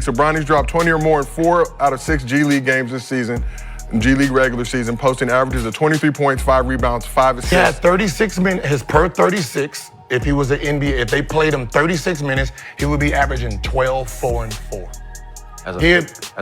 So Bronny's dropped 20 or more in 4 out of 6 G League games this season, G League regular season, posting averages of 23 points, 5 rebounds, 5 assists. He had 36 minutes, his per 36. If he was an NBA, if they played him 36 minutes, he would be averaging 12, 4, and 4.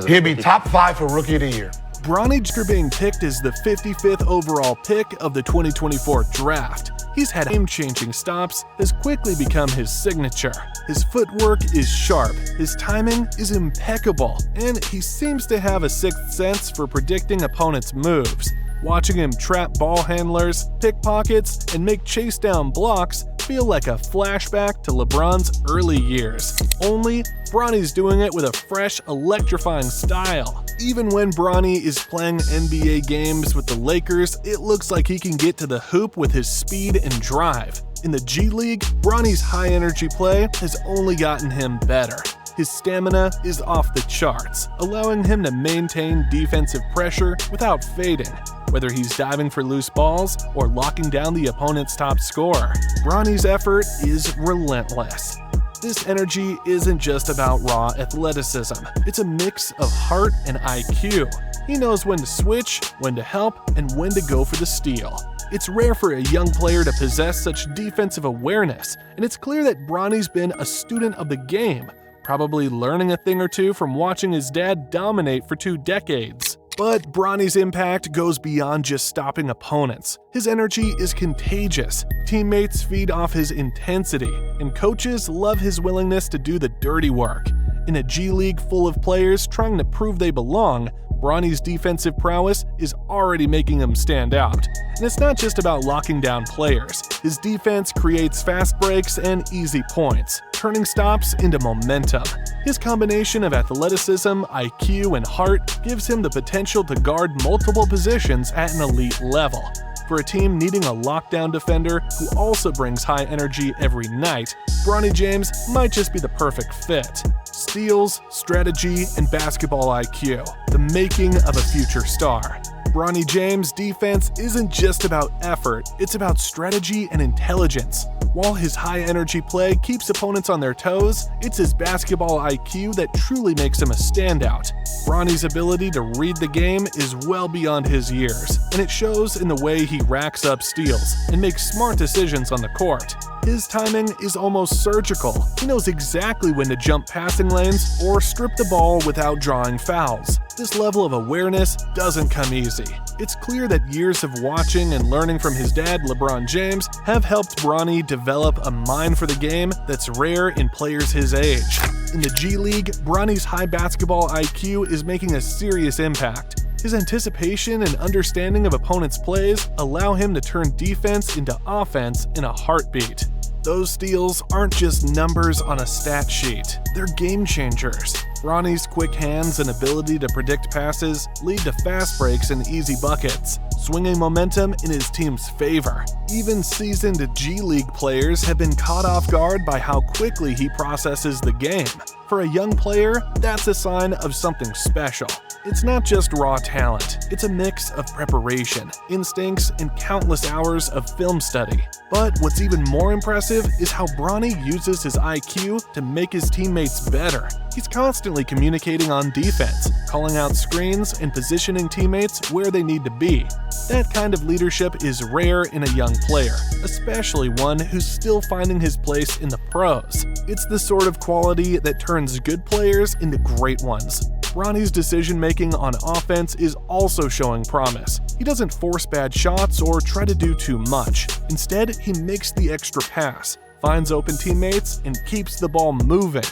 He'd be top 5 for Rookie of the Year. Bronny James being picked as the 55th overall pick of the 2024 draft. He's had game-changing stops, has quickly become his signature. His footwork is sharp, his timing is impeccable, and he seems to have a sixth sense for predicting opponents' moves. Watching him trap ball handlers, pickpockets, and make chase-down blocks feel like a flashback to LeBron's early years. Only, Bronny's doing it with a fresh, electrifying style. Even when Bronny is playing NBA games with the Lakers, it looks like he can get to the hoop with his speed and drive. In the G League, Bronny's high-energy play has only gotten him better. His stamina is off the charts, allowing him to maintain defensive pressure without fading. Whether he's diving for loose balls or locking down the opponent's top scorer, Bronny's effort is relentless. This energy isn't just about raw athleticism. It's a mix of heart and IQ. He knows when to switch, when to help, and when to go for the steal. It's rare for a young player to possess such defensive awareness, and it's clear that Bronny's been a student of the game, probably learning a thing or two from watching his dad dominate for 2 decades. But Bronny's impact goes beyond just stopping opponents. His energy is contagious, teammates feed off his intensity, and coaches love his willingness to do the dirty work. In a G League full of players trying to prove they belong, Bronny's defensive prowess is already making him stand out. And it's not just about locking down players. His defense creates fast breaks and easy points, turning stops into momentum. His combination of athleticism, IQ, and heart gives him the potential to guard multiple positions at an elite level. For a team needing a lockdown defender who also brings high energy every night, Bronny James might just be the perfect fit. Steals, strategy, and basketball IQ, the making of a future star. Bronny James' defense isn't just about effort, it's about strategy and intelligence. While his high-energy play keeps opponents on their toes, it's his basketball IQ that truly makes him a standout. Bronny's ability to read the game is well beyond his years, and it shows in the way he racks up steals and makes smart decisions on the court. His timing is almost surgical. He knows exactly when to jump passing lanes or strip the ball without drawing fouls. This level of awareness doesn't come easy. It's clear that years of watching and learning from his dad, LeBron James, have helped Bronny develop a mind for the game that's rare in players his age. In the G League, Bronny's high basketball IQ is making a serious impact. His anticipation and understanding of opponents' plays allow him to turn defense into offense in a heartbeat. Those steals aren't just numbers on a stat sheet, they're game changers. Bronny's quick hands and ability to predict passes lead to fast breaks and easy buckets, swinging momentum in his team's favor. Even seasoned G League players have been caught off guard by how quickly he processes the game. For a young player, that's a sign of something special. It's not just raw talent, it's a mix of preparation, instincts, and countless hours of film study. But what's even more impressive is how Bronny uses his IQ to make his teammates better. He's constantly communicating on defense, calling out screens, and positioning teammates where they need to be. That kind of leadership is rare in a young player, especially one who's still finding his place in the pros. It's the sort of quality that turns good players into great ones. Bronny's decision-making on offense is also showing promise. He doesn't force bad shots or try to do too much. Instead, he makes the extra pass, finds open teammates, and keeps the ball moving.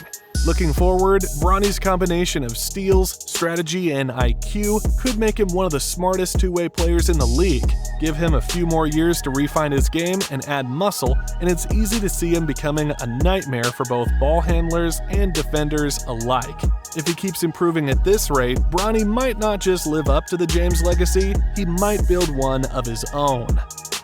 Looking forward, Bronny's combination of steals, strategy, and IQ could make him one of the smartest two-way players in the league. Give him a few more years to refine his game and add muscle, and it's easy to see him becoming a nightmare for both ball handlers and defenders alike. If he keeps improving at this rate, Bronny might not just live up to the James legacy, he might build one of his own.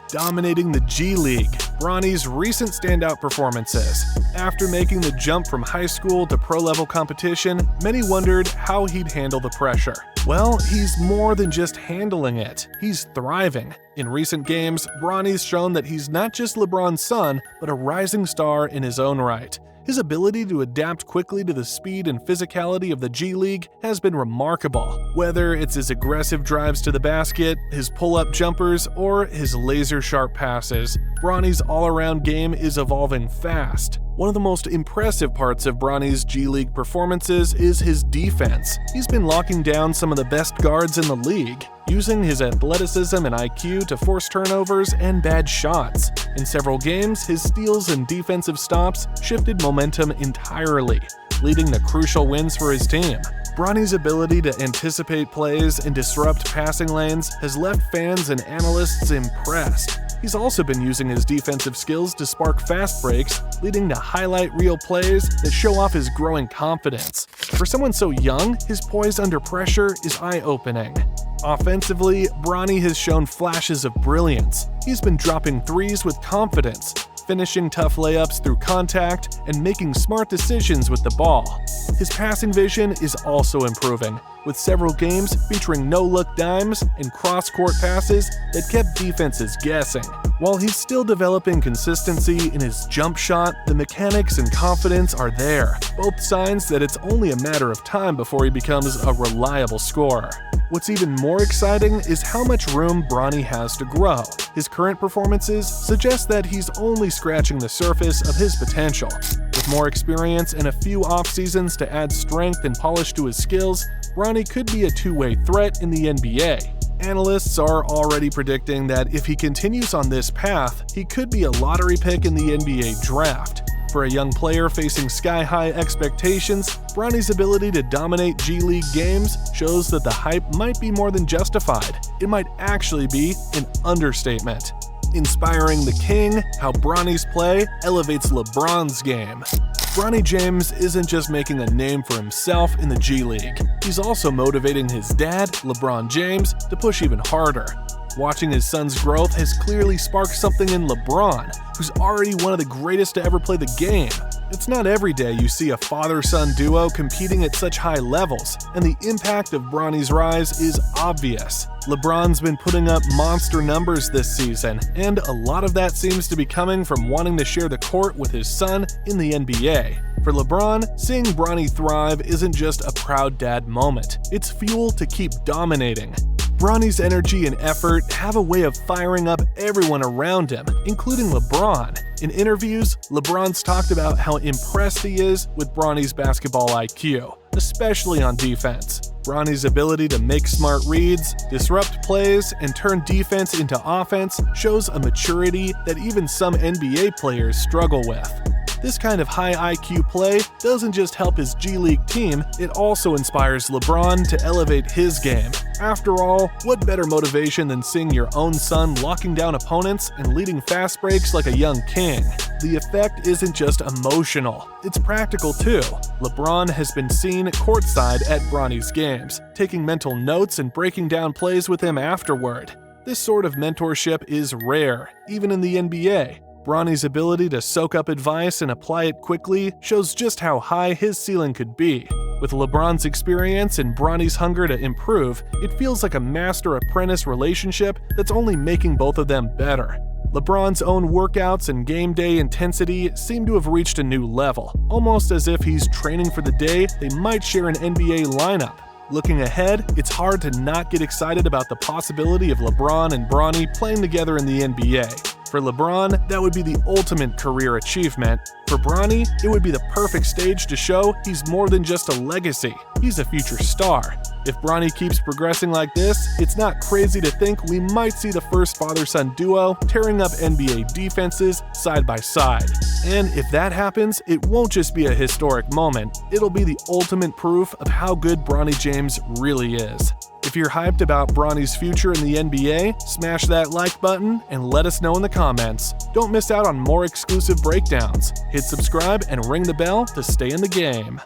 Dominating the G League, Bronny's recent standout performances. After making the jump from high school to pro-level competition, many wondered how he'd handle the pressure. Well, he's more than just handling it, he's thriving. In recent games, Bronny's shown that he's not just LeBron's son, but a rising star in his own right. His ability to adapt quickly to the speed and physicality of the G League has been remarkable, whether it's his aggressive drives to the basket, his pull-up jumpers, or his laser-sharp passes. Bronny's all-around game is evolving fast. One of the most impressive parts of Bronny's G League performances is his defense. He's been locking down some of the best guards in the league, using his athleticism and IQ to force turnovers and bad shots. In several games, his steals and defensive stops shifted momentum entirely, leading to crucial wins for his team. Bronny's ability to anticipate plays and disrupt passing lanes has left fans and analysts impressed. He's also been using his defensive skills to spark fast breaks, leading to highlight reel plays that show off his growing confidence. For someone so young, his poise under pressure is eye-opening. Offensively, Bronny has shown flashes of brilliance. He's been dropping threes with confidence, finishing tough layups through contact, and making smart decisions with the ball. His passing vision is also improving, with several games featuring no-look dimes and cross-court passes that kept defenses guessing. While he's still developing consistency in his jump shot, the mechanics and confidence are there, both signs that it's only a matter of time before he becomes a reliable scorer. What's even more exciting is how much room Bronny has to grow. His current performances suggest that he's only scratching the surface of his potential. With more experience and a few off-seasons to add strength and polish to his skills, Bronny could be a two-way threat in the NBA. Analysts are already predicting that if he continues on this path, he could be a lottery pick in the NBA draft. For a young player facing sky-high expectations, Bronny's ability to dominate G League games shows that the hype might be more than justified. It might actually be an understatement. Inspiring the king, how Bronny's play elevates LeBron's game. Bronny James isn't just making a name for himself in the G League. He's also motivating his dad, LeBron James, to push even harder. Watching his son's growth has clearly sparked something in LeBron, who's already one of the greatest to ever play the game. It's not every day you see a father-son duo competing at such high levels, and the impact of Bronny's rise is obvious. LeBron's been putting up monster numbers this season, and a lot of that seems to be coming from wanting to share the court with his son in the NBA. For LeBron, seeing Bronny thrive isn't just a proud dad moment, it's fuel to keep dominating. Bronny's energy and effort have a way of firing up everyone around him, including LeBron. In interviews, LeBron's talked about how impressed he is with Bronny's basketball IQ, especially on defense. Bronny's ability to make smart reads, disrupt plays, and turn defense into offense shows a maturity that even some NBA players struggle with. This kind of high IQ play doesn't just help his G League team, it also inspires LeBron to elevate his game. After all, what better motivation than seeing your own son locking down opponents and leading fast breaks like a young king? The effect isn't just emotional, it's practical too. LeBron has been seen courtside at Bronny's games, taking mental notes and breaking down plays with him afterward. This sort of mentorship is rare, even in the NBA. Bronny's ability to soak up advice and apply it quickly shows just how high his ceiling could be. With LeBron's experience and Bronny's hunger to improve, it feels like a master-apprentice relationship that's only making both of them better. LeBron's own workouts and game day intensity seem to have reached a new level, almost as if he's training for the day they might share an NBA lineup. Looking ahead, it's hard to not get excited about the possibility of LeBron and Bronny playing together in the NBA. For LeBron, that would be the ultimate career achievement. For Bronny, it would be the perfect stage to show he's more than just a legacy, he's a future star. If Bronny keeps progressing like this, it's not crazy to think we might see the first father-son duo tearing up NBA defenses side by side. And if that happens, it won't just be a historic moment, it'll be the ultimate proof of how good Bronny James really is. If you're hyped about Bronny's future in the NBA, smash that like button and let us know in the comments. Don't miss out on more exclusive breakdowns. Hit subscribe and ring the bell to stay in the game.